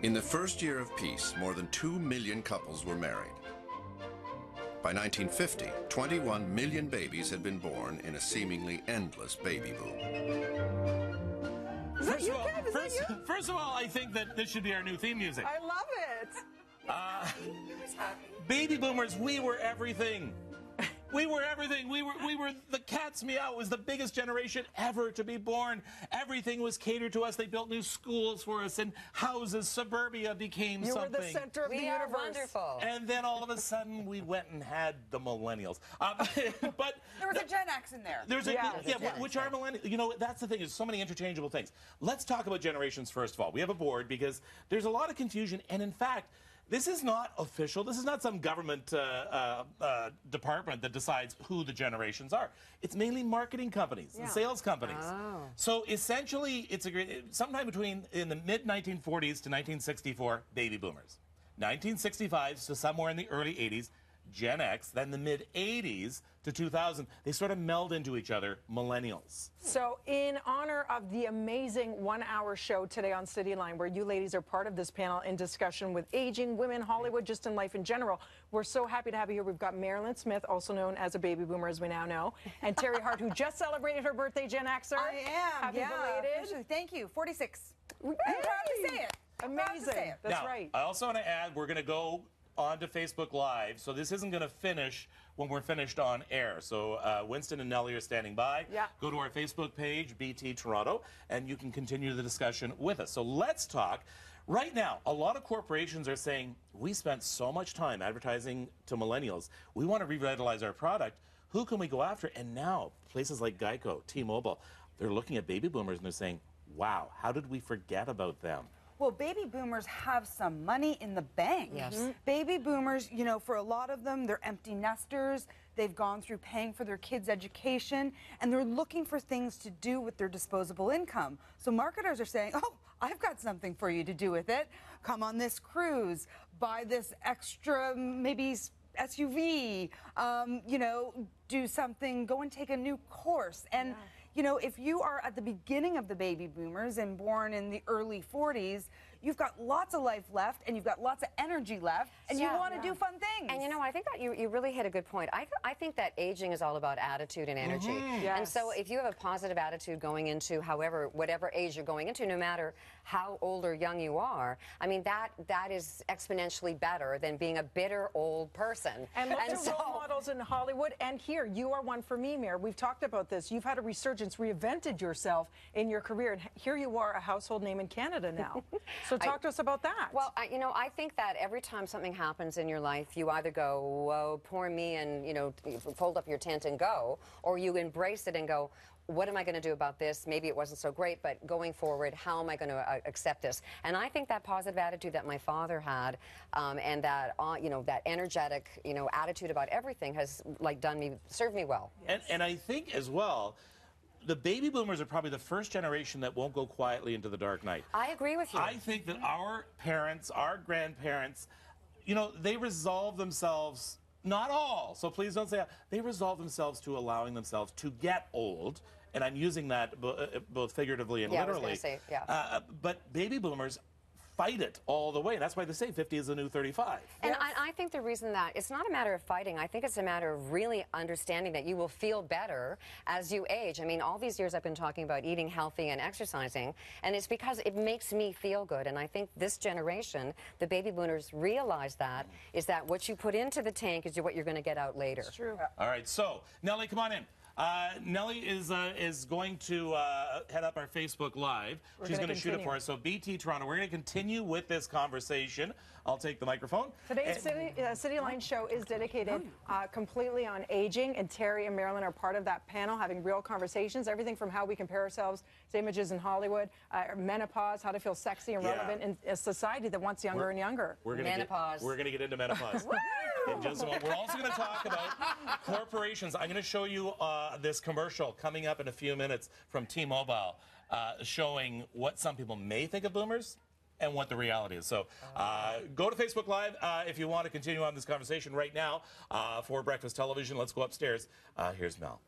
In the first year of peace, more than 2 million couples were married. By 1950, 21 million babies had been born in a seemingly endless baby boom. First of all, I think that this should be our new theme music. I love it. Baby boomers, we were everything. We were everything. We were the cat's meow. It was the biggest generation ever to be born. Everything was catered to us. They built new schools for us and houses. Suburbia became something. You were the center of the universe. Wonderful. And then all of a sudden we went and had the millennials. But there was a Gen X in there. There's which are millennials. You know, that's the thing. There's so many interchangeable things. Let's talk about generations first of all. We have a board because there's a lot of confusion, and in fact, this is not official. This is not some government department that decides who the generations are. It's mainly marketing companies and sales companies. Oh. So essentially, it's sometime between in the mid-1940s to 1964, baby boomers. 1965s to somewhere in the early 80s, Gen X, then the mid-80s to 2000, they sort of meld into each other, millennials. So in honor of the amazing one-hour show today on City Line, where you ladies are part of this panel in discussion with aging, women, Hollywood, just in life in general, we're so happy to have you here. We've got Mairlyn Smith, also known as a baby boomer, as we now know, and Teri Hart, who just celebrated her birthday, Gen Xer. I am, Happy belated. Officially. Thank you, 46. I'm proud to say it. Amazing. That's right. I also want to add, we're going to go onto Facebook Live, so this isn't going to finish when we're finished on air. So Winston and Nellie are standing by. Yeah. Go to our Facebook page, BT Toronto, and you can continue the discussion with us. So let's talk. Right now, a lot of corporations are saying, we spent so much time advertising to millennials. We want to revitalize our product. Who can we go after? And now, places like Geico, T-Mobile, they're looking at baby boomers and they're saying, wow, how did we forget about them? Well, baby boomers have some money in the bank. Yes. Mm-hmm. Baby boomers, you know, for a lot of them, they're empty nesters. They've gone through paying for their kids' education, and they're looking for things to do with their disposable income. So marketers are saying, oh, I've got something for you to do with it. Come on this cruise, buy this extra, maybe SUV, you know, do something, go and take a new course. And you know, if you are at the beginning of the baby boomers and born in the early 40s, you've got lots of life left and you've got lots of energy left and you want to do fun things. And you know, I think that you really hit a good point. I think that aging is all about attitude and energy. Yes. And so if you have a positive attitude going into whatever age you're going into, no matter how old or young you are, I mean, that is exponentially better than being a bitter old person. And lots of role models in Hollywood and here. You are one for me, Mayor. We've talked about this. You've had a resurgence, reinvented yourself in your career, and here you are, a household name in Canada now. So talk to us about that. Well, you know, I think that every time something happens in your life, you either go, whoa, poor me, and, you know, fold up your tent and go, or you embrace it and go, what am I going to do about this? Maybe it wasn't so great, but going forward, how am I going to accept this? And I think that positive attitude that my father had, and that you know, that energetic, you know, attitude about everything has served me well. Yes. And I think as well, the baby boomers are probably the first generation that won't go quietly into the dark night. I agree with you. I think that our parents, our grandparents, you know, they resolve themselves. Not all, so please don't say that. They resolve themselves to allowing themselves to get old, and I'm using that both figuratively and literally. I was going to say, but baby boomers fight it all the way, and that's why they say 50 is the new 35. And I think the reason that it's not a matter of fighting, I think it's a matter of really understanding that you will feel better as you age. I mean, all these years I've been talking about eating healthy and exercising, and it's because it makes me feel good. And I think this generation, the baby boomers, realize that is that what you put into the tank is what you're going to get out later. It's true. All right, so Nellie, come on in. Nellie is going to head up our Facebook Live. She's going to shoot it for us. So BT Toronto, we're going to continue with this conversation. I'll take the microphone. Today's City Line show is dedicated completely on aging, and Teri and Mairlyn are part of that panel, having real conversations, everything from how we compare ourselves to images in Hollywood, menopause, how to feel sexy and relevant in a society that wants younger and younger. We're going to get into menopause. In just a moment. We're also going to talk about corporations. I'm going to show you this commercial coming up in a few minutes from T-Mobile showing what some people may think of boomers and what the reality is. So go to Facebook Live if you want to continue on this conversation right now for Breakfast Television. Let's go upstairs. Here's Mel.